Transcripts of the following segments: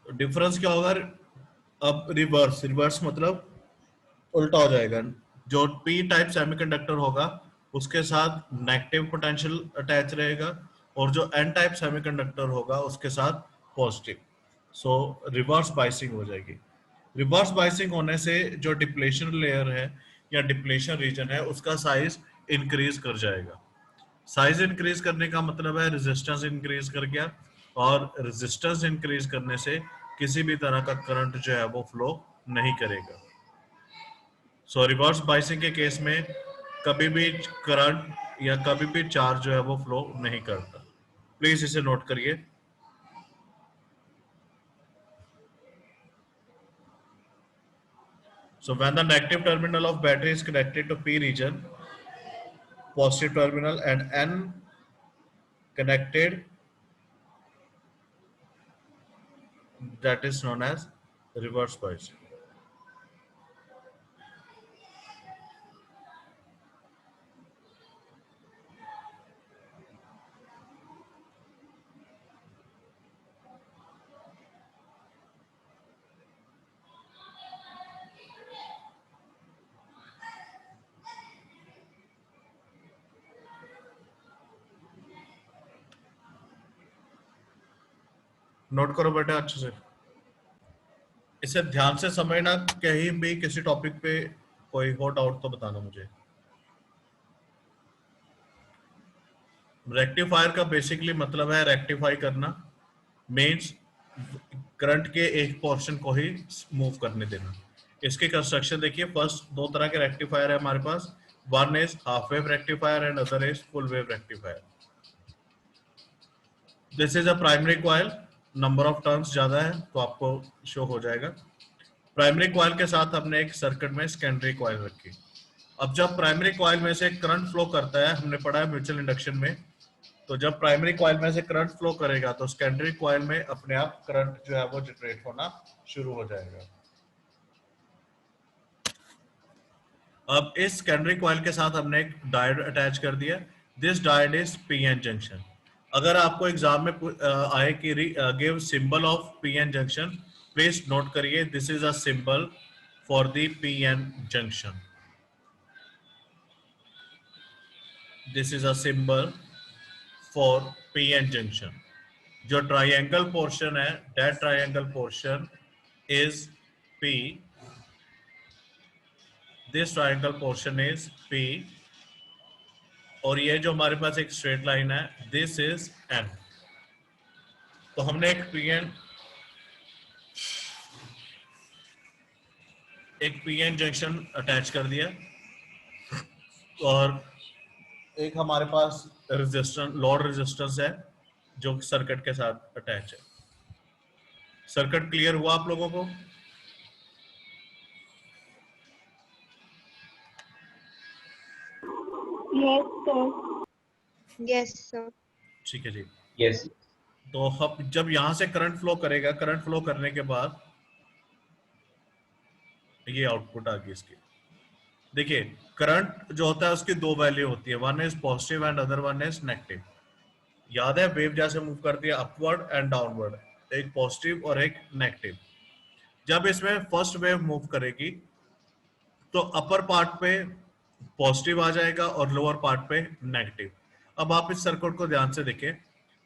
Difference क्या होगा? अब रिवर्स, रिवर्स मतलब उल्टा हो जाएगा। जो पी टाइप सेमीकंडक्टर होगा उसके साथ नेगेटिव पोटेंशियल अटैच रहेगा, और जो एन टाइप सेमीकंडक्टर होगा उसके साथ पॉजिटिव। सो रिवर्स बाइसिंग हो जाएगी। रिवर्स बाइसिंग होने से जो डिप्लेशन लेयर है या डिप्लेशन रीजन है उसका साइज इंक्रीज कर जाएगा। साइज इंक्रीज करने का मतलब है रेजिस्टेंस इंक्रीज कर गया, और रेजिस्टेंस इंक्रीज करने से किसी भी तरह का करंट जो है वो फ्लो नहीं करेगा। सो रिवर्स बाइसिंग के केस में कभी भी करंट या कभी भी चार्ज जो है वो फ्लो नहीं करता। प्लीज इसे नोट करिए। So when the negative terminal of battery is connected to P region, positive terminal, and N connected, that is known as reverse bias. Note करो बेटा अच्छे से, इसे ध्यान से समझना। कहीं भी किसी टॉपिक पे कोई हो डाउट तो बताना मुझे। रेक्टिफायर का बेसिकली मतलब है रेक्टिफाई करना, मीन्स करंट के एक पोर्शन को ही मूव करने देना। इसकी कंस्ट्रक्शन देखिए, फर्स्ट दो तरह के रेक्टिफायर है हमारे पास। One is half wave rectifier and other is full wave rectifier. This is a primary coil, number of turns ज्यादा है तो आपको शो हो जाएगा। प्राइमरी कॉइल के साथ हमने एक सर्किट में सेकेंडरी कॉइल रखी। अब जब प्राइमरी कॉइल में से करंट फ्लो करता है, हमने पढ़ा है म्यूचुअल इंडक्शन में, तो जब प्राइमरी कॉइल में से करंट फ्लो करेगा तो सेकेंडरी कॉइल में अपने आप करंट जो है वो जनरेट होना शुरू हो जाएगा। अब इस सेकेंडरी कॉइल के साथ हमने एक डायोड अटैच कर दिया। This diode is PN junction. अगर आपको एग्जाम में आए कि give symbol of PN junction, please note करिए this is a symbol for the PN junction. This is a symbol for PN junction. जो ट्राइंगल पोर्शन है, that triangle portion is P, this triangle portion is P, और ये जो हमारे पास एक straight line है, दिस इज एन। तो हमने एक पीएन जंक्शन अटैच कर दिया, और एक हमारे पास रेजिस्टेंस, लोड रेजिस्टेंस है जो सर्किट के साथ अटैच है। सर्किट क्लियर हुआ आप लोगों को? Yes, sir. Yes, sir. ठीक है जी। Yes. तो हम जब यहां से करंट फ्लो करेगा, करंट फ्लो करने के बाद ये आउटपुट आ गई इसकी। देखिए, करंट जो होता है उसकी दो वैल्यू होती है, one is positive and other one is negative. याद है वेव जैसे मूव करती है अपवर्ड एंड डाउनवर्ड, एक पॉजिटिव और एक नेगेटिव। जब इसमें फर्स्ट वेव मूव करेगी तो अपर पार्ट पे पॉजिटिव आ जाएगा और लोअर पार्ट पे नेगेटिव। अब आप इस सर्किट को ध्यान से देखें,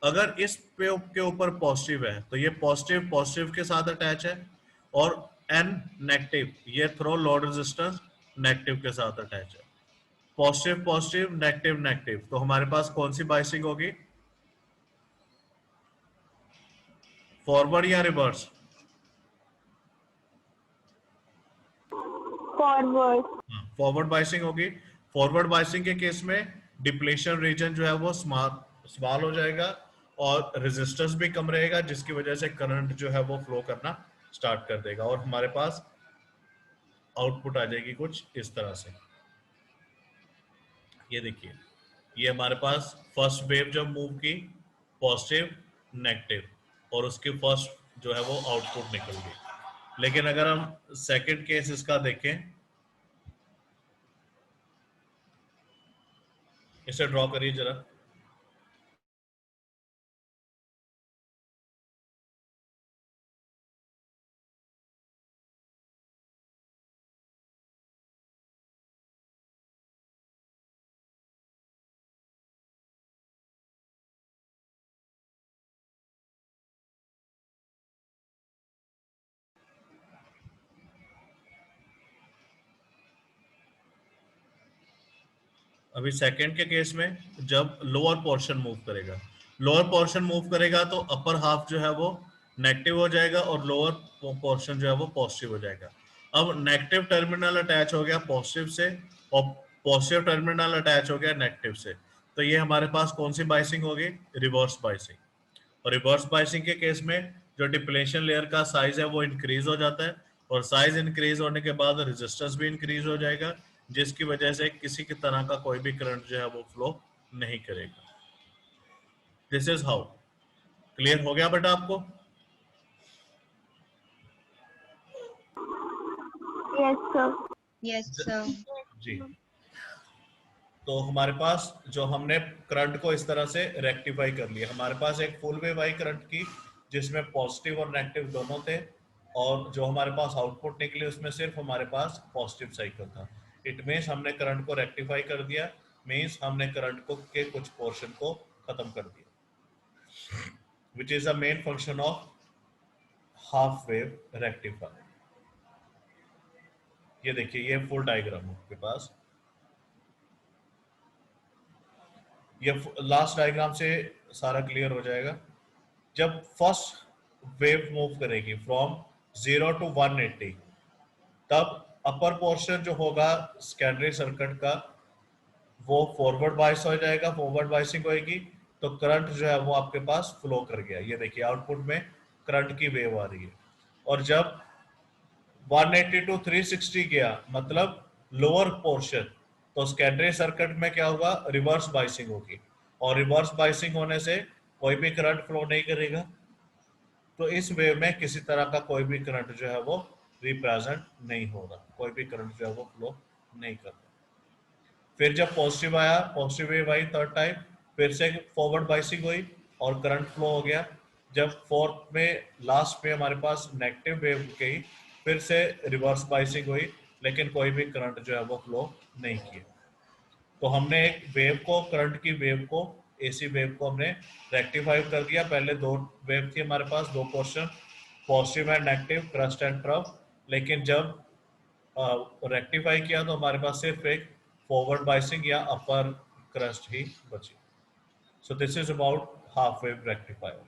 अगर इस पे के ऊपर पॉजिटिव है तो ये पॉजिटिव पॉजिटिव के साथ अटैच है, और एन नेगेटिव ये थ्रो लोड रेजिस्टेंस नेगेटिव के साथ अटैच है। पॉजिटिव पॉजिटिव नेगेटिव नेगेटिव, तो हमारे पास कौन सी बाइसिंग होगी? फॉरवर्ड या रिवर्स? Forward. फॉरवर्ड बाइसिंग होगी। फॉरवर्ड बाइसिंग के केस में डिप्लेशन रीजन जो है वो स्मॉल हो जाएगा, और रेजिस्टेंस भी कम रहेगा, जिसकी वजह से करंट जो है वो फ्लो करना स्टार्ट कर देगा, और हमारे पास आउटपुट आ जाएगी कुछ इस तरह से। ये देखिए, ये हमारे पास फर्स्ट वेव जब मूव की, पॉजिटिव नेगेटिव, और उसकी फर्स्ट जो है वो आउटपुट निकल गई। लेकिन अगर हम सेकंड केस इसका देखें, इसे ड्रॉ करिए जरा। अभी सेकंड के केस में जब लोअर पोर्शन मूव करेगा, लोअर पोर्शन मूव करेगा तो अपर हाफ जो है वो नेगेटिव हो जाएगा और लोअर पोर्शन जो है वो पॉजिटिव हो जाएगा। अब नेगेटिव टर्मिनल अटैच हो गया पॉजिटिव से और पॉजिटिव टर्मिनल अटैच हो गया नेगेटिव से, तो ये हमारे पास कौन सी बाइसिंग होगी? Reverse biasing. और रिवर्स बाइसिंग के केस में जो डिप्लेशन लेयर का साइज है वो इंक्रीज हो जाता है और साइज इंक्रीज होने के बाद रेजिस्टेंस भी इंक्रीज हो जाएगा, जिसकी वजह से किसी की तरह का कोई भी करंट जो है वो फ्लो नहीं करेगा। This is how. क्लियर हो गया बेटा आपको? Yes, sir. Yes, sir. जी। तो हमारे पास जो हमने करंट को इस तरह से रेक्टिफाई कर लिया, हमारे पास एक फुल वेव आई करंट की जिसमें पॉजिटिव और नेगेटिव दोनों थे, और जो हमारे पास आउटपुट निकले उसमें सिर्फ हमारे पास पॉजिटिव साइकिल था। इट मीन्स हमने करंट को रेक्टिफाई कर दिया, मीन्स हमने करंट को के कुछ पोर्शन को खत्म कर दिया, which is the main function of half wave rectifier. ये देखिए, ये फुल डायग्राम आपके पास, ये लास्ट डायग्राम से सारा क्लियर हो जाएगा। जब फर्स्ट वेव मूव करेगी फ्रॉम 0 to 180, तब अपर पोर्शन जो होगा सेकेंडरी सर्किट का वो फॉरवर्ड बायस हो जाएगा, फॉरवर्ड बायसिंग होएगी, तो करंट जो है वो आपके पास फ्लो कर गया। ये देखिए आउटपुट में करंट की वेव आ रही है। और जब 180 to 360 गया, मतलब लोअर पोर्शन, तो सेकेंडरी सर्किट में क्या होगा? रिवर्स बाइसिंग होगी, और रिवर्स बाइसिंग होने से कोई भी करंट फ्लो नहीं करेगा, तो इस वेव में किसी तरह का कोई भी करंट जो है वो रिप्रेजेंट नहीं हो रहा, कोई भी करंट जो है वो फ्लो नहीं कर रहा। फिर जब पॉजिटिव आया, पॉजिटिव वेव आई थर्ड टाइम, फिर से फॉरवर्ड बाइसिंग हुई और करंट फ्लो हो गया। जब फोर्थ में लास्ट में हमारे पास नेगेटिव वेव गई, फिर से रिवर्स बाइसिंग हुई, लेकिन कोई भी करंट जो है वो फ्लो नहीं किया। तो हमने एक वेव को, करंट की वेव को, एसी वेव को हमने रेक्टिफाई कर दिया। पहले दो वेव थी हमारे पास, दो portion, positive and negative, crust and trough, लेकिन जब रेक्टिफाई किया तो हमारे पास सिर्फ एक फॉरवर्ड बाइसिंग या अपर क्रस्ट ही बची। So this is about half wave rectifier.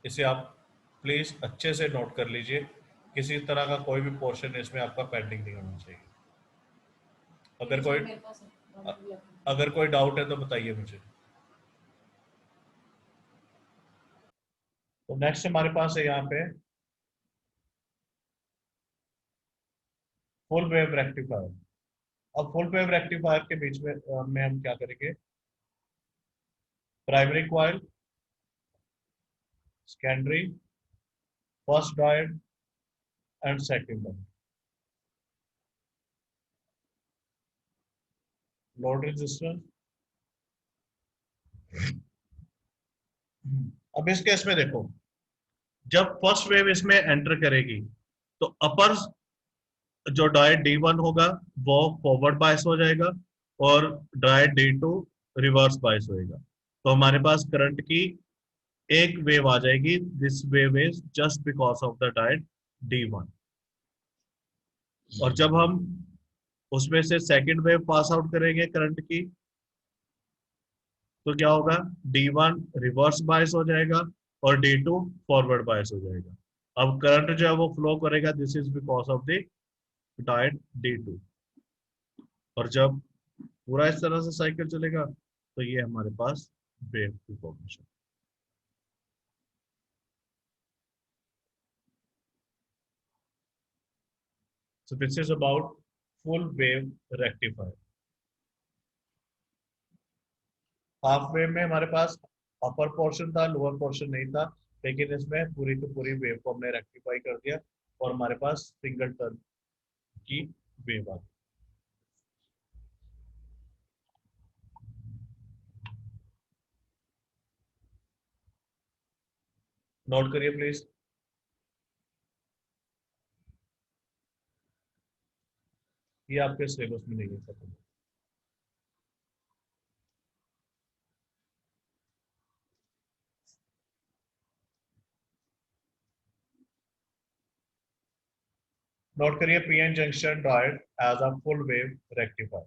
इसे आप प्लीज अच्छे से नोट कर लीजिए, किसी तरह का कोई भी पोर्शन इसमें आपका पेंडिंग नहीं होना चाहिए। अगर कोई डाउट है तो बताइए मुझे। तो नेक्स्ट हमारे पास है यहाँ पे फुल वेव रेक्टिफायर। अब फुल वेव रेक्टिफायर के बीच में हम क्या करेंगे? Primary coil, secondary, first diode and second diode, load resistance. अब इस केस में देखो, जब फर्स्ट वेव इसमें एंटर करेगी तो अपर जो डायोड D1 होगा वो फॉरवर्ड बायस हो जाएगा और डायोड D2 रिवर्स बायस होएगा। तो हमारे पास करंट की एक वेव आ जाएगी, this wave is just because of the diode D1। और जब हम उसमें से सेकंड वेव पास आउट करेंगे करंट की, तो क्या होगा? D1 रिवर्स बायस हो जाएगा और D2 फॉरवर्ड बायस हो जाएगा। अब करंट जो है वो फ्लो करेगा, this is because of the diode D2। और जब पूरा इस तरह से साइकिल चलेगा तो ये हमारे पास वेव की formation. So this is about full wave rectifier. Half wave में हमारे पास अपर पोर्शन था, लोअर पोर्शन नहीं था, लेकिन इसमें पूरी की पूरी वेव को हमने रेक्टिफाई कर दिया और हमारे पास सिंगल टर्न की वेव आ गई। नोट करिए प्लीज। ये आपके सिलेबस में नहीं है खत्म। नोट करिए, PN junction diode as a full wave rectifier.